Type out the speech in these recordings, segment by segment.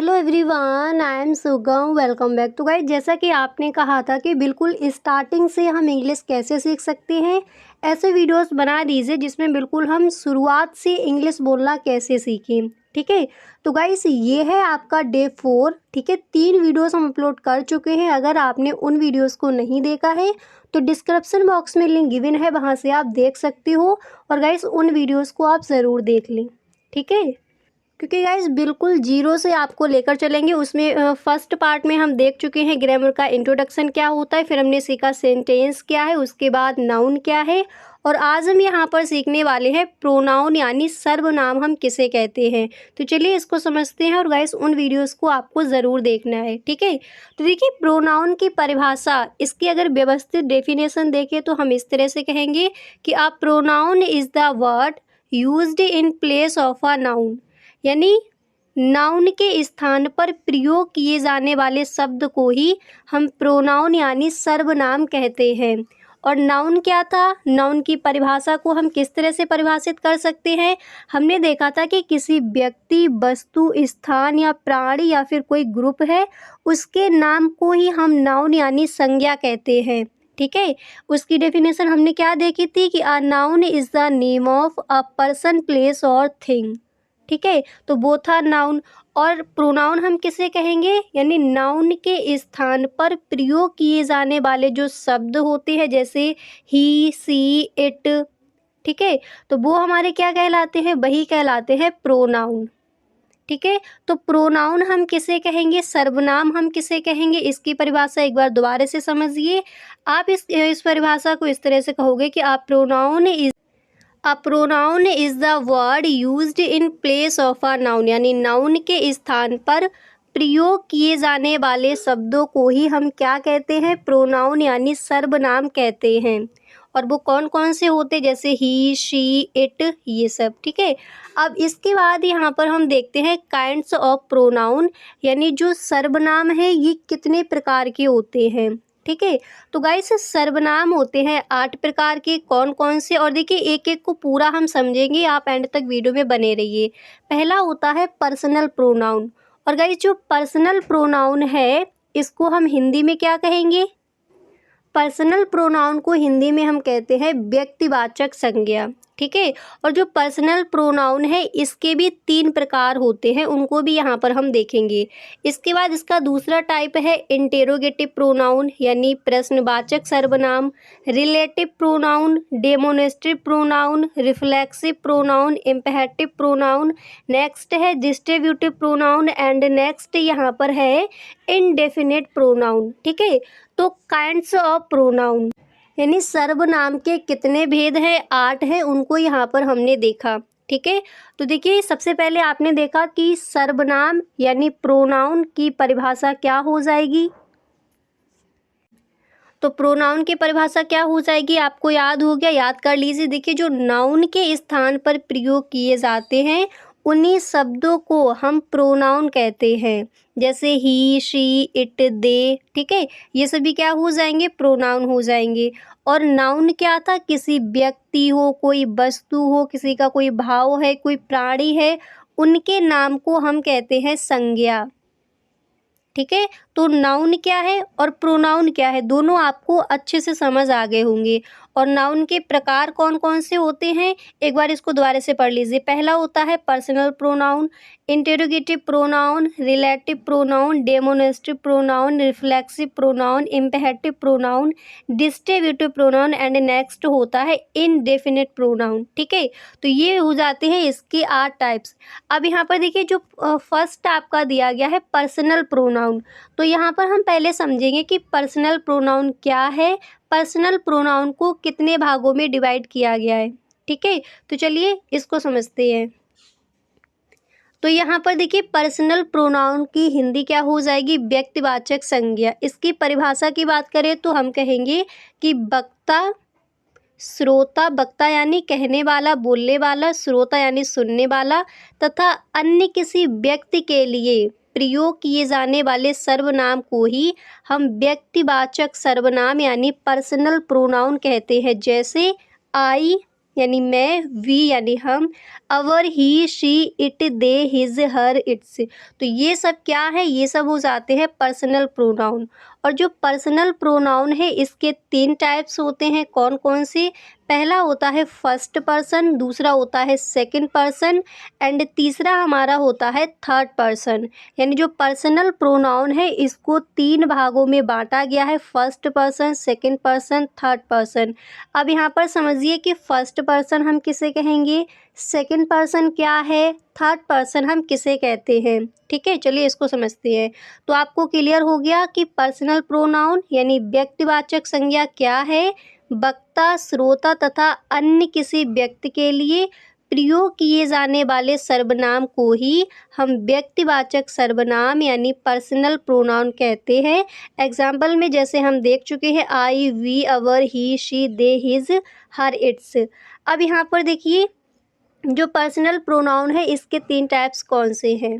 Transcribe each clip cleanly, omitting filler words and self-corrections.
Hello everyone, I am सुगम। Welcome back. तो guys, जैसा कि आपने कहा था कि बिल्कुल स्टार्टिंग से हम इंग्लिश कैसे सीख सकते हैं, ऐसे वीडियोस बना दीजिए जिसमें बिल्कुल हम शुरुआत से इंग्लिश बोलना कैसे सीखें। ठीक है, तो गाइस ये है आपका डे 4। ठीक है, 3 वीडियोस हम अपलोड कर चुके हैं। अगर आपने उन वीडियोस को नहीं देखा है तो डिस्क्रिप्शन बॉक्स में लिंक गिवन है, वहाँ से आप देख सकते हो। और गाइस उन वीडियोज़ को आप ज़रूर देख लें। ठीक है, क्योंकि गाइस बिल्कुल जीरो से आपको लेकर चलेंगे। उसमें फर्स्ट पार्ट में हम देख चुके हैं ग्रामर का इंट्रोडक्शन क्या होता है, फिर हमने सीखा सेंटेंस क्या है, उसके बाद नाउन क्या है, और आज हम यहाँ पर सीखने वाले हैं प्रोनाउन यानी सर्वनाम हम किसे कहते हैं। तो चलिए इसको समझते हैं, और गाइस उन वीडियोस को आपको ज़रूर देखना है। ठीक है, तो देखिए प्रोनाउन की परिभाषा, इसकी अगर व्यवस्थित डेफिनेशन देखें तो हम इस तरह से कहेंगे कि a pronoun is the word used in place of a noun, यानी नाउन के स्थान पर प्रयोग किए जाने वाले शब्द को ही हम प्रोनाउन यानी सर्वनाम कहते हैं। और नाउन क्या था, नाउन की परिभाषा को हम किस तरह से परिभाषित कर सकते हैं, हमने देखा था कि किसी व्यक्ति, वस्तु, स्थान या प्राणी या फिर कोई ग्रुप है, उसके नाम को ही हम नाउन यानी संज्ञा कहते हैं। ठीक है, उसकी डेफिनेशन हमने क्या देखी थी कि a noun is the name of a person, place और थिंग। ठीक है, तो वो था नाउन। और प्रोनाउन हम किसे कहेंगे, यानी नाउन के स्थान पर प्रयोग किए जाने वाले जो शब्द होते हैं, जैसे ही, सी, इट। ठीक है, तो वो हमारे क्या कहलाते हैं, वही कहलाते हैं प्रोनाउन। ठीक है, तो प्रोनाउन हम किसे कहेंगे, सर्वनाम हम किसे कहेंगे, इसकी परिभाषा एक बार दोबारा से समझिए। आप इस परिभाषा को इस तरह से कहोगे कि आप pronoun is a pronoun is the word used in place of a noun, यानी नाउन के स्थान पर प्रयोग किए जाने वाले शब्दों को ही हम क्या कहते हैं, प्रोनाउन यानी सर्वनाम कहते हैं। और वो कौन कौन से होते, जैसे ही, शी, इट, ये सब। ठीक है, अब इसके बाद यहाँ पर हम देखते हैं काइंड्स ऑफ प्रोनाउन, यानी जो सर्वनाम है ये कितने प्रकार के होते हैं। ठीक है, तो गाइस सर्वनाम होते हैं 8 प्रकार के। कौन कौन से, और देखिए एक एक को पूरा हम समझेंगे, आप एंड तक वीडियो में बने रहिए। पहला होता है पर्सनल प्रोनाउन। और गाइस जो पर्सनल प्रोनाउन है इसको हम हिंदी में क्या कहेंगे, पर्सनल प्रोनाउन को हिंदी में हम कहते हैं व्यक्तिवाचक संज्ञा। ठीक है, और जो पर्सनल प्रोनाउन है इसके भी 3 प्रकार होते हैं, उनको भी यहाँ पर हम देखेंगे। इसके बाद इसका दूसरा टाइप है इंटेरोगेटिव प्रोनाउन, यानी प्रश्नवाचक सर्वनाम, relative pronoun, demonstrative pronoun, reflexive pronoun, imperative pronoun. Next है डिस्ट्रीब्यूटिव प्रोनाउन, एंड नेक्स्ट यहाँ पर है इनडेफिनिट प्रोनाउन। ठीक है, तो काइंड्स ऑफ प्रोनाउन, यानी सर्वनाम के कितने भेद हैं, 8 हैं, उनको यहाँ पर हमने देखा। ठीक है, तो देखिए सबसे पहले आपने देखा कि सर्वनाम यानी प्रोनाउन की परिभाषा क्या हो जाएगी। तो प्रोनाउन की परिभाषा क्या हो जाएगी, आपको याद हो गया, याद कर लीजिए। देखिए जो नाउन के स्थान पर प्रयोग किए जाते हैं उन्हीं शब्दों को हम प्रोनाउन कहते हैं, जैसे ही, शी, इट, दे। ठीक है, ये सभी क्या हो जाएंगे, प्रोनाउन हो जाएंगे। और नाउन क्या था, किसी व्यक्ति हो, कोई वस्तु हो, किसी का कोई भाव है, कोई प्राणी है, उनके नाम को हम कहते हैं संज्ञा। ठीक है, तो नाउन क्या है और प्रोनाउन क्या है, दोनों आपको अच्छे से समझ आ गए होंगे। और नाउन के प्रकार कौन कौन से होते हैं, एक बार इसको दोबारा से पढ़ लीजिए। पहला होता है personal pronoun, interrogative pronoun, relative pronoun, demonstrative pronoun, reflexive pronoun, imperative pronoun, distributive pronoun, and next होता है इनडेफिनिट प्रोनाउन। ठीक है, तो ये हो जाते हैं इसके 8 टाइप्स। अब यहाँ पर देखिए जो फर्स्ट आपका दिया गया है पर्सनल प्रोनाउन, तो यहाँ पर हम पहले समझेंगे कि पर्सनल प्रोनाउन क्या है, पर्सनल प्रोनाउन को कितने भागों में डिवाइड किया गया है। ठीक है, तो चलिए इसको समझते हैं। तो यहाँ पर देखिए पर्सनल प्रोनाउन की हिंदी क्या हो जाएगी, व्यक्तिवाचक संज्ञा। इसकी परिभाषा की बात करें तो हम कहेंगे कि वक्ता, श्रोता, वक्ता यानी कहने वाला, बोलने वाला, श्रोता यानी सुनने वाला, तथा अन्य किसी व्यक्ति के लिए प्रयोग किए जाने वाले सर्वनाम को ही हम व्यक्तिवाचक सर्वनाम यानी पर्सनल प्रोनाउन कहते हैं, जैसे आई, यानी मैं, वी यानी हम, our, he, she, it, they, his, her, its. तो ये सब क्या है, ये सब हो जाते हैं पर्सनल प्रोनाउन। और जो पर्सनल प्रोनाउन है इसके 3 टाइप्स होते हैं, कौन कौन से? पहला होता है फर्स्ट पर्सन, दूसरा होता है सेकंड पर्सन एंड तीसरा हमारा होता है थर्ड पर्सन। यानी जो पर्सनल प्रोनाउन है इसको 3 भागों में बांटा गया है, first person, second person, third person. अब यहाँ पर समझिए कि फर्स्ट पर्सन हम किसे कहेंगे, सेकंड पर्सन क्या है, थर्ड पर्सन हम किसे कहते हैं। ठीक है, चलिए इसको समझते हैं। तो आपको क्लियर हो गया कि पर्सनल प्रोनाउन यानी व्यक्तिवाचक संज्ञा क्या है, वक्ता, श्रोता तथा अन्य किसी व्यक्ति के लिए प्रयोग किए जाने वाले सर्वनाम को ही हम व्यक्तिवाचक सर्वनाम यानी पर्सनल प्रोनाउन कहते हैं। एग्जाम्पल में जैसे हम देख चुके हैं, I, we, our, he, she, they, his, her, its. अब यहाँ पर देखिए जो पर्सनल प्रोनाउन है इसके 3 टाइप्स कौन से हैं।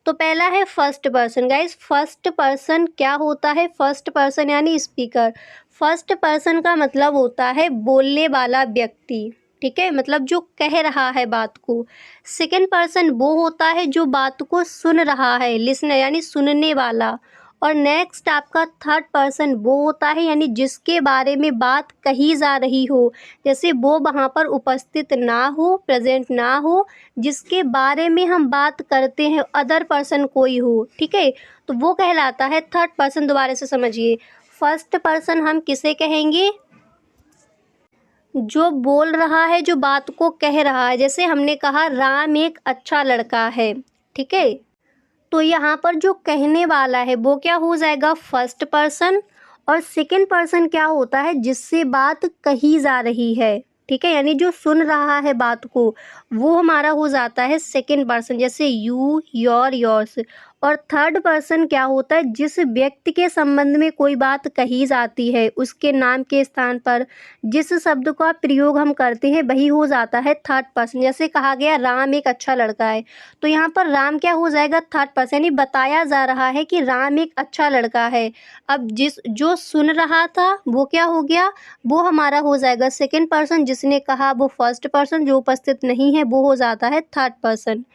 तो पहला है first person. Guys first person क्या होता है, फर्स्ट पर्सन यानी स्पीकर। फर्स्ट पर्सन का मतलब होता है बोलने वाला व्यक्ति, ठीक है, मतलब जो कह रहा है बात को। सेकंड पर्सन वो होता है जो बात को सुन रहा है, लिसनर यानी सुनने वाला। और नेक्स्ट आपका थर्ड पर्सन वो होता है यानी जिसके बारे में बात कही जा रही हो, जैसे वो वहाँ पर उपस्थित ना हो, प्रेजेंट ना हो, जिसके बारे में हम बात करते हैं अदर पर्सन कोई हो, ठीक है, तो वो कहलाता है थर्ड पर्सन। दोबारा से समझिए, फर्स्ट पर्सन हम किसे कहेंगे, जो बोल रहा है, जो बात को कह रहा है। जैसे हमने कहा राम एक अच्छा लड़का है, ठीक है, तो यहाँ पर जो कहने वाला है वो क्या हो जाएगा, फर्स्ट पर्सन। और सेकंड पर्सन क्या होता है, जिससे बात कही जा रही है, ठीक है, यानी जो सुन रहा है बात को, वो हमारा हो जाता है सेकंड पर्सन, जैसे यू, योर, योर्स। और थर्ड पर्सन क्या होता है, जिस व्यक्ति के संबंध में कोई बात कही जाती है उसके नाम के स्थान पर जिस शब्द का प्रयोग हम करते हैं वही हो जाता है थर्ड पर्सन। जैसे कहा गया राम एक अच्छा लड़का है, तो यहाँ पर राम क्या हो जाएगा, थर्ड पर्सन, यानी बताया जा रहा है कि राम एक अच्छा लड़का है। अब जो सुन रहा था वो क्या हो गया, वो हमारा हो जाएगा सेकंड पर्सन, जिसने कहा वो फर्स्ट पर्सन, जो उपस्थित नहीं है वो हो जाता है थर्ड पर्सन।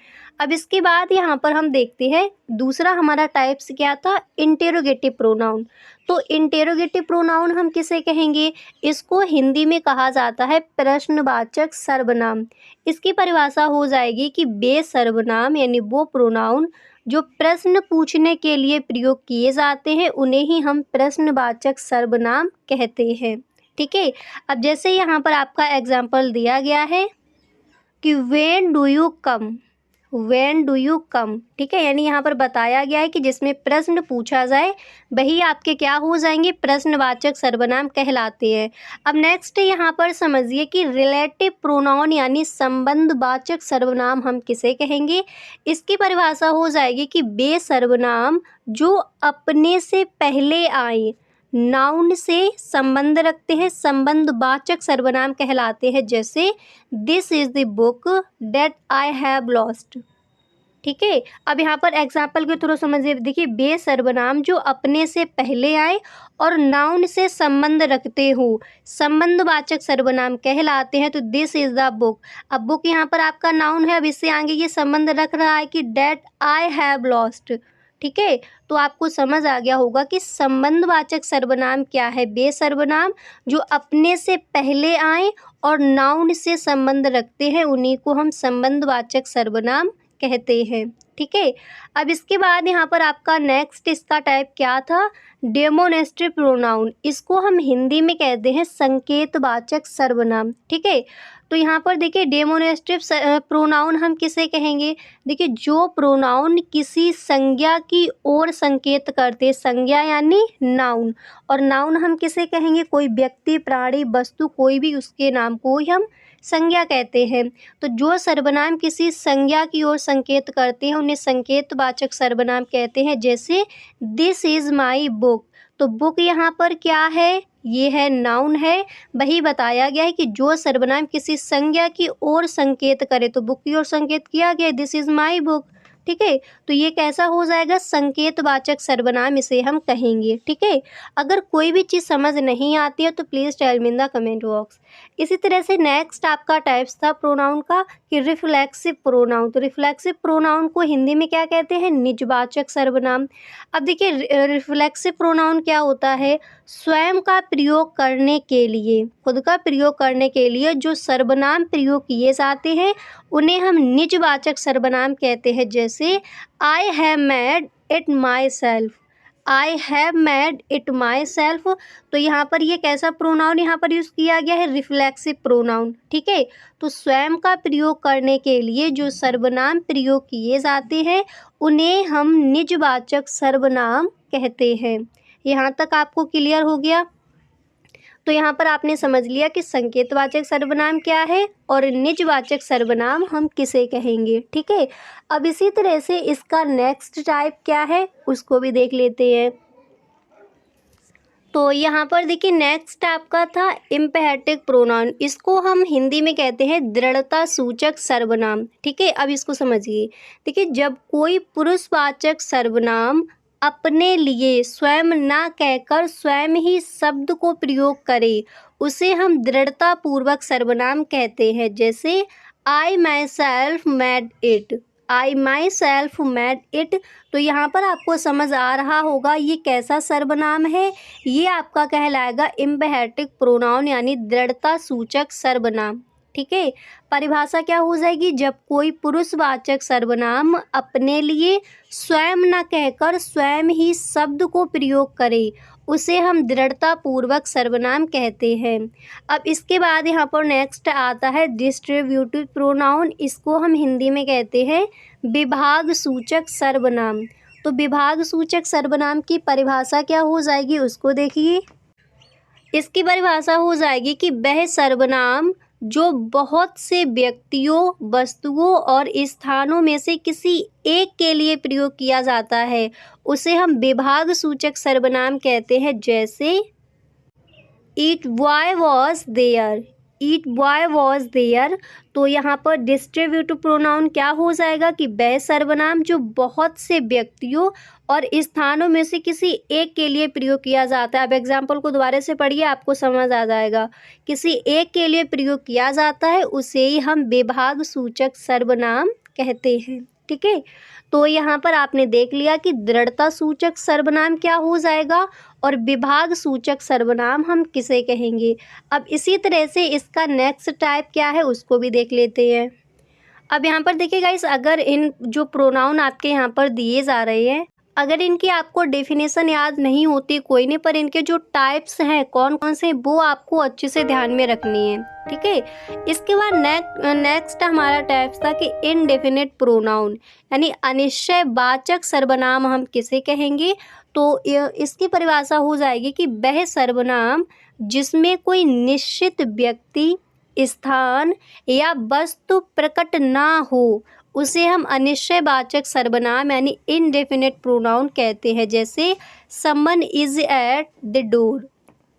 अब इसके बाद यहाँ पर हम देखते हैं दूसरा हमारा टाइप्स क्या था, इंटेरोगेटिव प्रोनाउन। तो इंटेरोगेटिव प्रोनाउन हम किसे कहेंगे, इसको हिंदी में कहा जाता है प्रश्नवाचक सर्वनाम। इसकी परिभाषा हो जाएगी कि बे सर्वनाम यानी वो प्रोनाउन जो प्रश्न पूछने के लिए प्रयोग किए जाते हैं उन्हें ही हम प्रश्नवाचक सर्वनाम कहते हैं, ठीक है। अब जैसे यहाँ पर आपका एग्जाम्पल दिया गया है कि when do you come, when do you come, ठीक है, यानी यहाँ पर बताया गया है कि जिसमें प्रश्न पूछा जाए वही आपके क्या हो जाएंगे, प्रश्नवाचक सर्वनाम कहलाते हैं। अब नेक्स्ट यहाँ पर समझिए कि रिलेटिव प्रोनाउन यानी संबंधवाचक सर्वनाम हम किसे कहेंगे। इसकी परिभाषा हो जाएगी कि वे सर्वनाम जो अपने से पहले आए, नाउन से संबंध रखते हैं, संबंधवाचक सर्वनाम कहलाते हैं। जैसे this is the book that I have lost, ठीक है। अब यहाँ पर एग्जाम्पल के थ्रू समझिए, देखिए बे सर्वनाम जो अपने से पहले आए और नाउन से संबंध रखते हो, संबंधवाचक सर्वनाम कहलाते हैं। तो दिस इज द बुक, अब बुक यहाँ पर आपका नाउन है, अब इससे आगे ये संबंध रख रहा है कि दैट आई हैव लॉस्ट, ठीक है। तो आपको समझ आ गया होगा कि संबंधवाचक सर्वनाम क्या है, बे सर्वनाम जो अपने से पहले आए और नाउन से संबंध रखते हैं उन्हीं को हम संबंधवाचक सर्वनाम कहते हैं, ठीक है। अब इसके बाद यहाँ पर आपका नेक्स्ट इसका टाइप क्या था, डेमोनेस्ट्रेटिव प्रोनाउन। इसको हम हिंदी में कहते हैं संकेतवाचक सर्वनाम, ठीक है। तो यहाँ पर देखिए डेमोनेस्ट्रेटिव प्रोनाउन हम किसे कहेंगे, देखिए जो प्रोनाउन किसी संज्ञा की ओर संकेत करते, संज्ञा यानी नाउन, और नाउन हम किसे कहेंगे, कोई व्यक्ति, प्राणी, वस्तु, कोई भी उसके नाम को ही हम संज्ञा कहते हैं। तो जो सर्वनाम किसी संज्ञा की ओर संकेत करते हैं उन्हें संकेतवाचक सर्वनाम कहते हैं। जैसे दिस इज माई बुक, तो बुक यहाँ पर क्या है, ये है नाउन है। वही बताया गया है कि जो सर्वनाम किसी संज्ञा की ओर संकेत करे, तो बुक की ओर संकेत किया गया दिस इज माई बुक, ठीक है। तो ये कैसा हो जाएगा, संकेतवाचक सर्वनाम इसे हम कहेंगे। ठीक है। अगर कोई भी चीज़ समझ नहीं आती है तो please tell me in the comment box. इसी तरह से नेक्स्ट आपका टाइप्स था प्रोनाउन का कि रिफ्लेक्सिव प्रोनाउन। तो रिफ्लेक्सिव प्रोनाउन को हिंदी में क्या कहते हैं, निजवाचक सर्वनाम। अब देखिए रिफ्लेक्सिव प्रोनाउन क्या होता है, स्वयं का प्रयोग करने के लिए, खुद का प्रयोग करने के लिए जो सर्वनाम प्रयोग किए जाते हैं उन्हें हम निजवाचक सर्वनाम कहते हैं। जैसे I have made it my self, I have made it my self. तो यहाँ पर ये कैसा प्रोनाउन यहाँ पर यूज़ किया गया है, रिफ्लेक्सिव प्रोनाउन। ठीक है। तो स्वयं का प्रयोग करने के लिए जो सर्वनाम प्रयोग किए जाते हैं उन्हें हम निजवाचक सर्वनाम कहते हैं। यहाँ तक आपको क्लियर हो गया। तो यहाँ पर आपने समझ लिया कि संकेतवाचक सर्वनाम क्या है और निजवाचक सर्वनाम हम किसे कहेंगे। ठीक है। अब इसी तरह से इसका नेक्स्ट टाइप क्या है उसको भी देख लेते हैं। तो यहाँ पर देखिए नेक्स्ट आपका था इम्पेरेटिव प्रोनाउन। इसको हम हिंदी में कहते हैं दृढ़ता सूचक सर्वनाम। ठीक है। अब इसको समझिए। देखिए जब कोई पुरुषवाचक सर्वनाम अपने लिए स्वयं ना कहकर स्वयं ही शब्द को प्रयोग करे उसे हम दृढ़ता पूर्वक सर्वनाम कहते हैं। जैसे I myself made it, I myself made it. तो यहाँ पर आपको समझ आ रहा होगा ये कैसा सर्वनाम है, ये आपका कहलाएगा इम्पेरेटिव प्रोनाउन यानी दृढ़ता सूचक सर्वनाम। ठीक है। परिभाषा क्या हो जाएगी, जब कोई पुरुषवाचक सर्वनाम अपने लिए स्वयं न कहकर स्वयं ही शब्द को प्रयोग करे उसे हम दृढ़ता पूर्वक सर्वनाम कहते हैं। अब इसके बाद यहाँ पर नेक्स्ट आता है डिस्ट्रीब्यूटिव प्रोनाउन। इसको हम हिंदी में कहते हैं विभाग सूचक सर्वनाम। तो विभाग सूचक सर्वनाम की परिभाषा क्या हो जाएगी उसको देखिए। इसकी परिभाषा हो जाएगी कि वह सर्वनाम जो बहुत से व्यक्तियों, वस्तुओं और स्थानों में से किसी एक के लिए प्रयोग किया जाता है उसे हम विभाग सूचक सर्वनाम कहते हैं। जैसे it boy was there, it boy was there. तो यहाँ पर डिस्ट्रीब्यूटिव प्रोनाउन क्या हो जाएगा कि वह सर्वनाम जो बहुत से व्यक्तियों और स्थानों में से किसी एक के लिए प्रयोग किया जाता है। अब एग्जाम्पल को दोबारा से पढ़िए आपको समझ आ जाएगा। किसी एक के लिए प्रयोग किया जाता है उसे ही हम विभाग सूचक सर्वनाम कहते हैं। ठीक है। तो यहाँ पर आपने देख लिया कि दृढ़ता सूचक सर्वनाम क्या हो जाएगा और विभाग सूचक सर्वनाम हम किसे कहेंगे। अब इसी तरह से इसका नेक्स्ट टाइप क्या है उसको भी देख लेते हैं। अब यहाँ पर देखिए गाइस, अगर इन जो प्रोनाउन आपके यहाँ पर दिए जा रहे हैं अगर इनकी आपको डेफिनेशन याद नहीं होती कोई नहीं, पर इनके जो टाइप्स हैं कौन कौन से वो आपको अच्छे से ध्यान में रखनी है। ठीक है। इसके बाद नेक्स्ट हमारा टाइप्स था कि इनडेफिनिट प्रोनाउन यानी अनिश्चयवाचक सर्वनाम हम किसे कहेंगे। तो इसकी परिभाषा हो जाएगी कि वह सर्वनाम जिसमें कोई निश्चित व्यक्ति, स्थान या वस्तु प्रकट ना हो उसे हम अनिश्चयवाचक सर्वनाम यानी इनडेफिनिट प्रोनाउन कहते हैं। जैसे someone is at the door.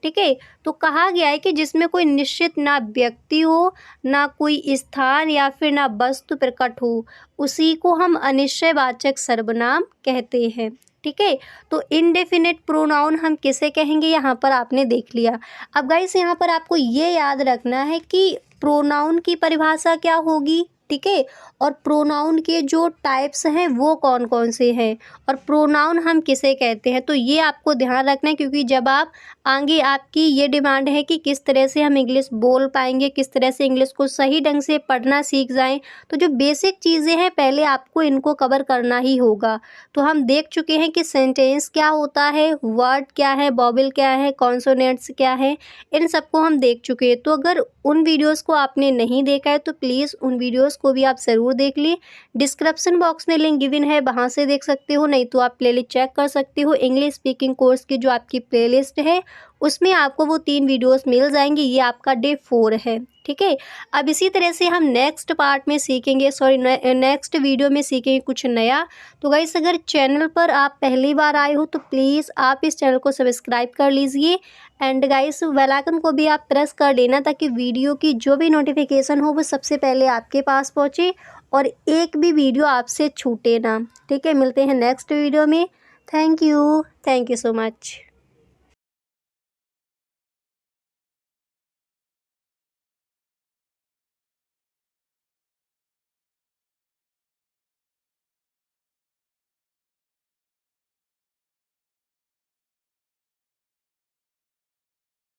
ठीक है। तो कहा गया है कि जिसमें कोई निश्चित ना व्यक्ति हो, ना कोई स्थान या फिर ना वस्तु प्रकट हो उसी को हम अनिश्चयवाचक सर्वनाम कहते हैं। ठीक है। तो इनडेफिनिट प्रोनाउन हम किसे कहेंगे यहाँ पर आपने देख लिया। अब गाइस यहाँ पर आपको ये याद रखना है कि प्रोनाउन की परिभाषा क्या होगी। ठीक है। और प्रोनाउन के जो टाइप्स हैं वो कौन कौन से हैं और प्रोनाउन हम किसे कहते हैं। तो ये आपको ध्यान रखना है क्योंकि जब आप आगे आपकी ये डिमांड है कि किस तरह से हम इंग्लिश बोल पाएंगे, किस तरह से इंग्लिश को सही ढंग से पढ़ना सीख जाएं, तो जो बेसिक चीज़ें हैं पहले आपको इनको कवर करना ही होगा। तो हम देख चुके हैं कि सेंटेंस क्या होता है, वर्ड क्या है, वॉवेल क्या है, कॉन्सोनेंट्स क्या है, इन सबको हम देख चुके हैं। तो अगर उन वीडियोस को आपने नहीं देखा है तो प्लीज़ उन वीडियोस को भी आप ज़रूर देख ली। डिस्क्रिप्शन बॉक्स में लिंक गिवन है, वहाँ से देख सकते हो, नहीं तो आप प्लेलिस्ट चेक कर सकते हो। इंग्लिश स्पीकिंग कोर्स की जो आपकी प्लेलिस्ट है उसमें आपको वो 3 वीडियोस मिल जाएंगी। ये आपका डे 4 है। ठीक है। अब इसी तरह से हम नेक्स्ट पार्ट में सीखेंगे, नेक्स्ट वीडियो में सीखेंगे कुछ नया। तो गाइस अगर चैनल पर आप पहली बार आए हो तो प्लीज़ आप इस चैनल को सब्सक्राइब कर लीजिए एंड गाइस बेल आइकन को भी आप प्रेस कर लेना ताकि वीडियो की जो भी नोटिफिकेशन हो वो सबसे पहले आपके पास पहुँचे और एक भी वीडियो आपसे छूटे ना। ठीक है, मिलते हैं नेक्स्ट वीडियो में। Thank you so much.